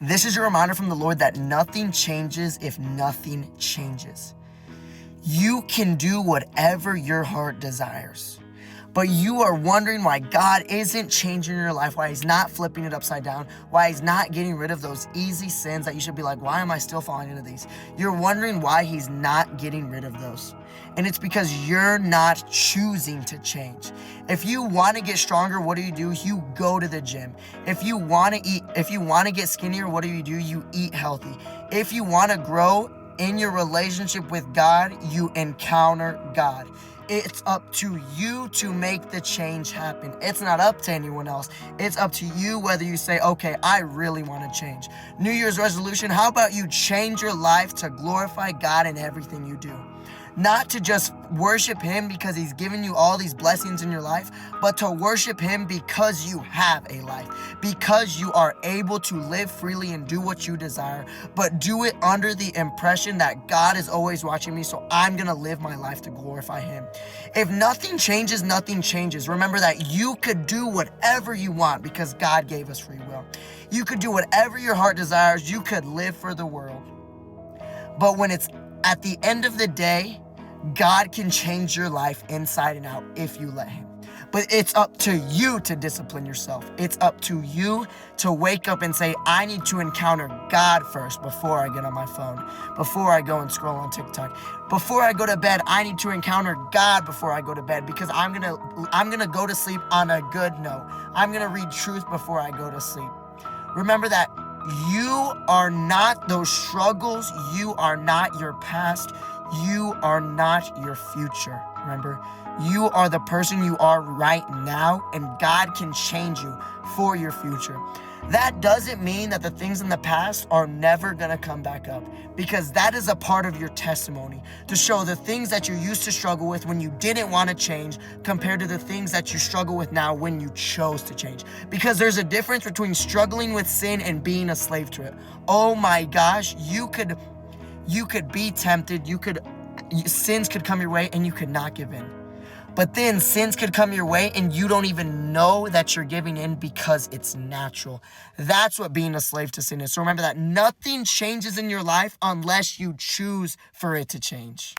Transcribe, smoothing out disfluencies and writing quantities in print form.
This is your reminder from the Lord that nothing changes if nothing changes. You can do whatever your heart desires. But you are wondering why God isn't changing your life, why he's not flipping it upside down, why he's not getting rid of those easy sins that you should be like, why am I still falling into these? You're wondering why he's not getting rid of those. And it's because you're not choosing to change. If you want to get stronger, what do? You go to the gym. If you want to get skinnier, what do? You eat healthy. If you want to grow in your relationship with God, you encounter God. It's up to you to make the change happen. It's not up to anyone else. It's up to you whether you say, okay, I really want to change. New Year's resolution, how about you change your life to glorify God in everything you do? Not to just worship him because he's given you all these blessings in your life, but to worship him because you have a life, because you are able to live freely and do what you desire, but do it under the impression that God is always watching me, so I'm going to live my life to glorify him. If nothing changes, nothing changes. Remember that you could do whatever you want because God gave us free will. You could do whatever your heart desires. You could live for the world. But when it's at the end of the day, God can change your life inside and out if you let him. But it's up to you to discipline yourself. It's up to you to wake up and say, I need to encounter God first before I get on my phone, before I go and scroll on TikTok. Before I go to bed, I need to encounter God before I go to bed because I'm gonna go to sleep on a good note. I'm gonna read truth before I go to sleep. Remember that you are not those struggles. You are not your past. You are not your future. Remember, you are the person you are right now, and God can change you for your future. That doesn't mean that the things in the past are never going to come back up, because that is a part of your testimony to show the things that you used to struggle with when you didn't want to change compared to the things that you struggle with now when you chose to change. Because there's a difference between struggling with sin and being a slave to it. Oh my gosh, you could be tempted, sins could come your way and you could not give in. But then sins could come your way and you don't even know that you're giving in because it's natural. That's what being a slave to sin is. So remember that nothing changes in your life unless you choose for it to change.